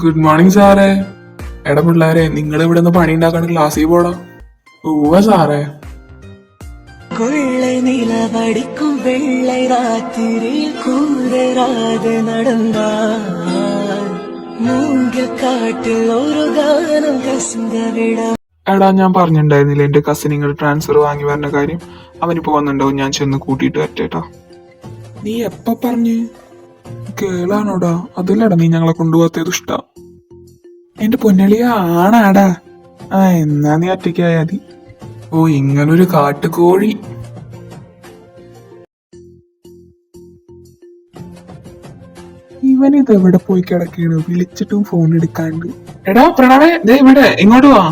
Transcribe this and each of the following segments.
Good morning സാറേ. എടാ പിള്ളേരെ, നിങ്ങൾ ഇവിടെ നിന്ന് പണി ഉണ്ടാക്കാണ്ട് ക്ലാസ്സിൽ പോടാ. ഉവ്വ സാറേ. கொள்ளை நிலவடிக்கும் வெள்ளை ராத்திரியில் கூதராது நடந்தார் மூங்கில் காட்டில் ஒரு கானம் கசிந்த விட. എടാ, ഞാൻ പറഞ്ഞിട്ടുണ്ടായിരുന്നില്ല എന്റെ കസിൻ ഇങ്ങോട്ട് ട്രാൻസ്ഫർ വാങ്ങി വരുന്ന കാര്യം. അവനിപ്പോ വന്നിട്ടുണ്ടാവും, ഞാൻ ചെന്ന് കൂട്ടിയിട്ട് വരട്ടേട്ടാ. നീ എപ്പ പറഞ്ഞ് കേളാണോടാ? അതല്ലടാ നീ ഞങ്ങളെ കൊണ്ടുപോകാത്തത് ഇഷ്ടാ. എന്റെ പൊന്നളിയ ആണാടാ. എന്നാ നീ ഒറ്റയ്ക്കായാ മതി. ഓ, ഇങ്ങനൊരു കാട്ടുകോഴി. ഇവനിത് എവിടെ പോയി കിടക്കാണ്? വിളിച്ചിട്ടും ഫോൺ എടുക്കാണ്ട്. എടാ പ്രണവേ, ദേ ഇവിടെ ഇങ്ങോട്ട് വാ.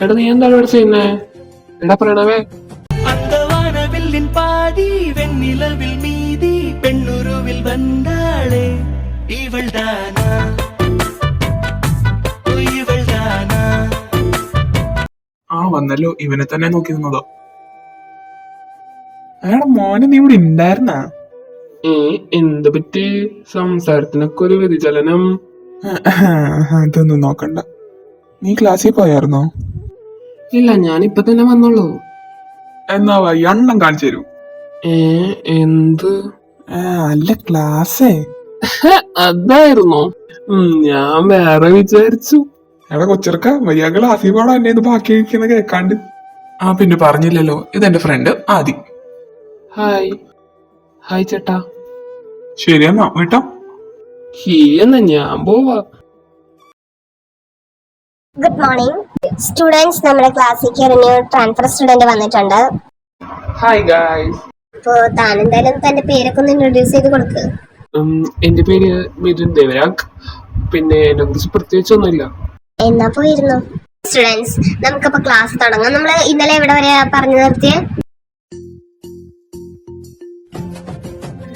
എടാ നീ എന്താണ് ഇവിടെ ചെയ്യുന്നേ? എടാ പ്രണവേ. அந்த வானவில்லின் பாதி வெண்ணிலவில் மீதி பெண்ணுருவில் வந்தாளே இவள் தானா இவள் தானா. ആ വന്നല്ലോ, ഇവനെ തന്നെ നോക്കി നിന്നതോ. എടാ മോനെ, നീ ഇവിടെ ഉണ്ടായിരുന്നാ? എന്ത് പറ്റി? സംസാരത്തിനൊക്കെ ഒരു വ്യതിചലനം. അതൊന്നും നോക്കണ്ട. നീ ക്ലാസ്സിൽ പോയായിരുന്നോ? ഇല്ല, ഞാൻ ഇപ്പൊ തന്നെ വന്നോളൂ. എന്നാ എണ്ണം കാണിച്ചു തരൂ. എന്ത്? അല്ല ക്ലാസ്സേ. അതായിരുന്നോ? ഞാൻ വേറെ വിചാരിച്ചു. എടാ കൊച്ചിറക്ക, വയ്യ ക്ലാസ്സിൽ പോടാ. എന്നെ ഇത് ബാക്കി ഇരിക്കുന്ന കേക്കാണ്ട്. പിന്നെ പറഞ്ഞില്ലല്ലോ, ഇതെന്റെ ഫ്രണ്ട് ആദി. ഹായ്. ഹായ് ചേട്ടാ. ശരി എന്നാ വിട്ടോ. എന്നാ ഞാൻ പോവാ. Good morning students. നമ്മുടെ ക്ലാസ്സിലേക്ക് ഒരു ന്യൂ ട്രാൻസ്ഫർ സ്റ്റുഡന്റ് വന്നിട്ടുണ്ട്. Hi guys. അപ്പോ താൻ എന്തായാലും തന്റെ പേരൊക്കെ ഒന്ന് ഇൻട്രൊഡ്യൂസ് ചെയ്ത് കൊടുക്ക്. എന്റെ പേര് മിഥുൻ ദേവരാഗ്. പിന്നെ എന്നെ കുറിച്ച് പ്രത്യേകിച്ച് ഒന്നുമില്ല. എന്നാ പോയിരുന്നു. സ്റ്റുഡൻസ്, നമുക്കപ്പോ ക്ലാസ് തുടങ്ങാം. നമ്മൾ ഇന്നലെ എവിടെ വരെ പറഞ്ഞു നിർത്തിയേ?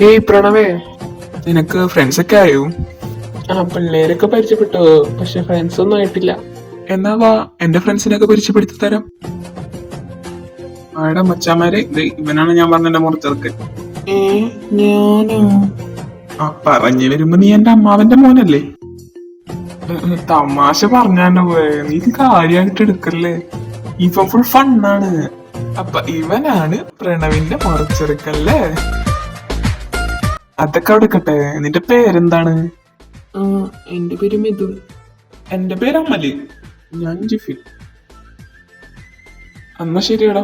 ഏയ് പ്രണവേ, നിനക്ക് ഫ്രണ്ട്സ് ഒക്കെ ആയോ? പിള്ളേരൊക്കെ പരിചയപ്പെട്ടു, പക്ഷെ ഫ്രണ്ട്സ് ഒന്നും ആയിട്ടില്ല. എന്നാ വാ, എന്റെ ഫ്രണ്ട്സിനൊക്കെ പരിചയപ്പെടുത്തി തരാം. ആടാ മച്ചാമാരെ, ഇവനാണ് ഞാൻ പറഞ്ഞ എന്റെ മുറിച്ചെറുക്കൻ. ഞാനോ? പറഞ്ഞു വരുമ്പോ നീ എന്റെ അമ്മാവന്റെ മോനല്ലേ? തമാശ പറഞ്ഞാണ്ട് പോയെ, നീ കാര്യമായിട്ട് എടുക്കല്ലേ. ഇവൻ ഫുൾ ഫണ്ണാണ്. അപ്പൊ ഇവനാണ് പ്രണവിന്റെ മുറിച്ചെറുക്കല്ലേ? അതൊക്കെ അവിടെ കട്ടെ. നിന്റെ പേരെന്താണ്? എന്റെ പേര് മിഥുൻ. എന്റെ പേര് അമല്. ഞാൻ ജിഫിൻ. എന്നാ ശരിയടാ.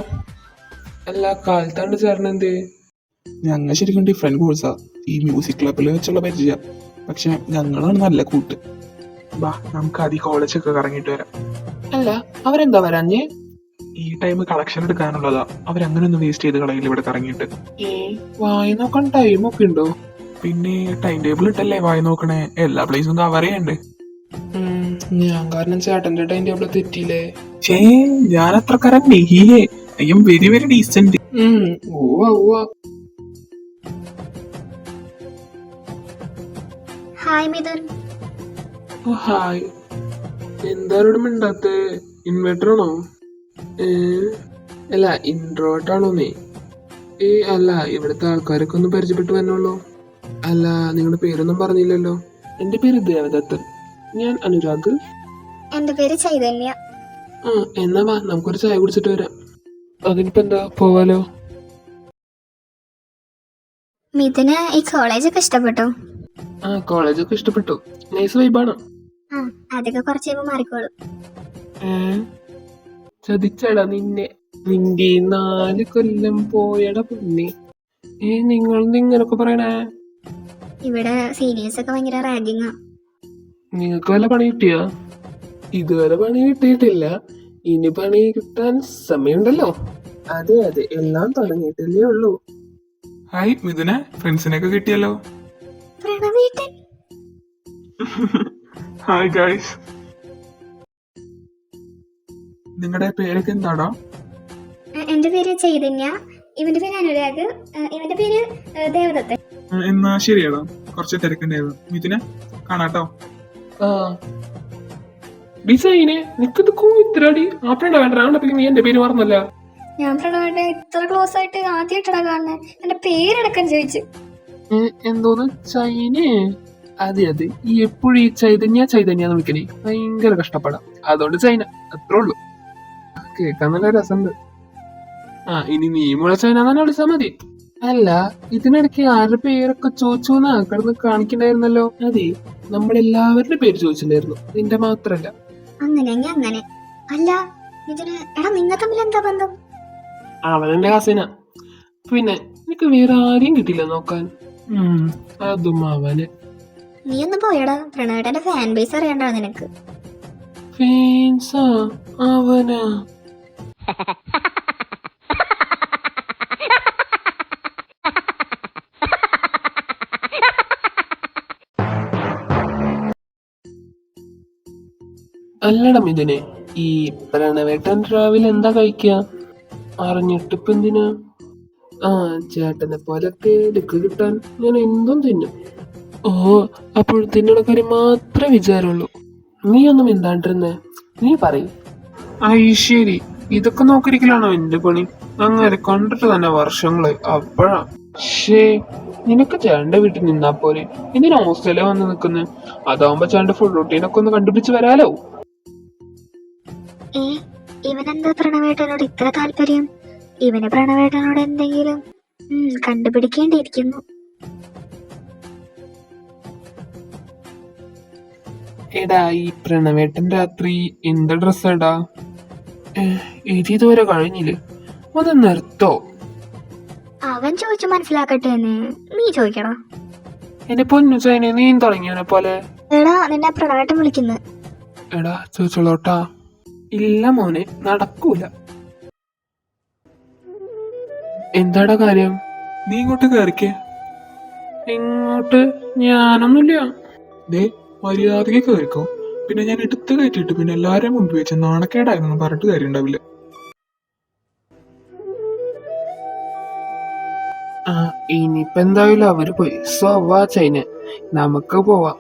എല്ലാ കാലത്താണ്ട് ചേർന്നെന്തേ? ഞങ്ങൾ ശരിക്കും ഡിഫറെന്റ് കോഴ്സാ. ഈ മ്യൂസിക് ക്ലബിൽ വെച്ചുള്ള പരിചയ. പക്ഷെ ഞങ്ങളാണ് നല്ല കൂട്ട്. ബാ, നമുക്ക് ആദ്യം കോളേജൊക്കെ കറങ്ങിട്ട് വരാം. അല്ല, അവരെന്താ വരാഞ്ഞേ? ഈ ടൈം കളക്ഷൻ എടുക്കാനുള്ളതാ. അവരങ്ങനെ ഒന്നും വേസ്റ്റ് ചെയ്ത് കളയില്ല ഇവിടെ കറങ്ങിയിട്ട്. വായി നോക്കാൻ ടൈം ഒക്കെ ഉണ്ടോ? പിന്നെ ടൈം ടേബിൾ ഇട്ടല്ലേ വായി നോക്കണേ. എല്ലാ പ്ലേസും കവർ ചെയ്യണ്ടേ. ഞാൻ കാരണം ചേട്ടന്റെ ടൈം ടേബിൾ തെറ്റിയില്ലേ? ഞാൻ അത്രക്കാരൻ നെഹിയേ. I am very very decent. Hi Mithun. Hi. എന്താരോടും മിണ്ടാത്തെ? ഇൻവേർട്ടർ ആണോ? അല്ല, ഇൻട്രോവേർട്ട് ആണോ നീ? അല്ല, ഇവിടുത്തെ ആൾക്കാരൊക്കെ ഒന്ന് പരിചയപ്പെട്ടു വരണല്ലോ. അല്ല, നിങ്ങളുടെ പേരൊന്നും പറഞ്ഞില്ലല്ലോ. എന്റെ പേര് ദേവദത്തൻ. ഞാൻ അനുരാഗ്. എന്റെ പേര് ചൈതന്യ. എന്നാ വാ, നമുക്കൊരു ചായ കുടിച്ചിട്ട് വരാം. അതിനിപ്പോ എന്താ, പോവാലോ. മിഥുന് ഈ കോളേജൊക്കെ ഇഷ്ടപ്പെട്ടോ? കോളേജൊക്കെ ഇഷ്ടപ്പെട്ടു. നൈസ് വൈബാണ്. അതൊക്കെ കുറച്ച് കഴിയുമ്പോ മാറിക്കോളും. ചതിച്ചടാ നിന്നെ. നിന്റെ 4 കൊല്ലം പോയട പൊന്നെ. നിങ്ങൾ ഇങ്ങനൊക്കെ പറയണേ? ഇവിടെ സീനിയേഴ്സ് ഒക്കെ ഭയങ്കര റാഗിങ്ങാ. നിങ്ങൾക്ക് വല്ല പണി കിട്ടിയോ? ഇതുവരെ പണി കിട്ടിയിട്ടില്ല. ഇനി പണി കിട്ടാൻ സമയമുണ്ടല്ലോ. അതെ അതെ, എല്ലാം തുടങ്ങിയിട്ടല്ലേ ഉള്ളൂ. ഹായ് മിഥുന, ഫ്രണ്ട്സിനൊക്കെ കിട്ടിയല്ലോ. Hi guys. നിങ്ങളുടെ പേരൊക്കെ എന്താടാ? എന്റെ പേര് ചൈതന്യ. ഇവന്റെ പേര് അനുരാഗ്. ഇവന്റെ പേര് ദേവദത്തൻ. എന്നാ ശരിയാടാ, കുറച്ച് തിരക്കുണ്ടായിരുന്നു. മിഥുന, കാണാട്ടോ. ഡിസൈനെ നിക്കത് കൂത്തിരാടി. ആ പ്രണവേണ്ട നീ എന്റെ പേര് മറന്നല്ല. ഞാൻ പ്രണവേണ്ട ഇത്ര ക്ലോസ് ആയിട്ട് ആദ്യമായിട്ടാ കാണുന്നത്. എന്റെ പേരടക്കം ചോദിച്ചു. എന്തോന്ന് ചൈന? അതെ അതെ, ഈ എപ്പോഴും ഈ ചൈതന്യ വിളിക്കണേ ഭയങ്കര കഷ്ടപ്പെടാം. അതുകൊണ്ട് ചൈന, അത്രേ ഉള്ളൂ. കേൾക്കാൻ നല്ല രസമുണ്ട്. ഇനി നീ മുള ചൈന തന്നെ വിളിച്ചാ മതി. അല്ല, ഇതിനിടയ്ക്ക് ആരുടെ പേരൊക്കെ ചോദിച്ചോന്നാ കിടന്ന് കാണിക്കണ്ടായിരുന്നല്ലോ. അതെ, നമ്മളെല്ലാവരുടെ പേര് ചോദിച്ചിട്ടുണ്ടായിരുന്നു, നിന്റെ മാത്രല്ല. അങ്ങനെ അല്ല ഇതിന് എടാ നിങ്ങൾ തമ്മിൽ എന്താ ബന്ധം? അവനെന്റെ കസിന. പിന്നെ എനിക്ക് വേറെ ആരെയും കിട്ടില്ല നോക്കാൻ. അതും അവന്. നീ ഒന്ന് പോയടാ, പ്രണവേട്ടന്റെ ഫാൻ ബേസ് അറിയണ്ടോ നിനക്ക്? ഫാൻസാ അവനാ? അല്ലടം ഇതിനെ ഈ പ്രണവേട്ടൻ രാവിലെ എന്താ കഴിക്കുക? അറിഞ്ഞിട്ടിപ്പ എന്തിനാ? ചേട്ടനെ പോലൊക്കെ ലുക്ക് കിട്ടാൻ ഞാൻ എന്തും തിന്നും. അപ്പോൾ തിന്നണ കാര്യം മാത്രമേ വിചാരമുള്ളൂ. നീ ഒന്നും എന്താണ്ടിരുന്നേ, നീ പറയും. ശരി, ഇതൊക്കെ നോക്കിയിരിക്കലാണോ എന്റെ പണി? അങ്ങനെ കണ്ടിട്ട് തന്നെ വർഷങ്ങളായി. അപ്പഴാ നിനക്ക് ചേട്ടന്റെ വീട്ടിൽ നിന്നാ പോലെ എന്തിനാ ഹോസ്റ്റലിൽ വന്ന് നിൽക്കുന്നത്? അതാവുമ്പോ ചേട്ടന്റെ ഫുൾ റൂട്ടീനൊക്കെ ഒന്ന് കണ്ടുപിടിച്ച് വരാലോ. ഇവനെന്താ പ്രണവേട്ടനോട് ഇത്ര താല്പര്യം? ഇവന് പ്രണവേട്ടനോട് എന്തെങ്കിലും കണ്ടുപിടിക്കേണ്ടിയിരിക്കുന്നു. എടാ, ഈ പ്രണവേട്ടൻ രാത്രി എന്ത് ഡ്രസ്സാടാ? ഇതുവരെ കഴിഞ്ഞില്ലേ? അത് നിർത്തോ? അവൻ ചോദിച്ചു മനസ്സിലാക്കട്ടെ എന്ന് നീ ചോദിക്കണോ? എന്റെ പൊന്നു ചൈന, നീ തുടങ്ങിയവനെ പോലെ. എടാ, നിന്നെ പ്രണവേട്ടൻ വിളിക്കുന്നു. എടാ ചോദിച്ചോളോട്ടാ. ഇല്ല മോനെ, നടക്കൂല. എന്താടാ കാര്യം? നീ ഇങ്ങോട്ട് കയറിക്കേ. ഇങ്ങോട്ട്? ഞാനൊന്നുമില്ല. ദേ, മര്യാദക്ക് കയറിക്കോ. പിന്നെ ഞാൻ എടുത്ത് കയറ്റിട്ട് പിന്നെ എല്ലാരും മുമ്പ് വെച്ച നാണക്കേടായിരുന്നു പറഞ്ഞിട്ട് കാര്യം ഉണ്ടാവില്ല. ഇനിയിപ്പോ എന്തായാലും അവര് പോയി. സോ വാ ചൈന, നമുക്ക് പോവാം.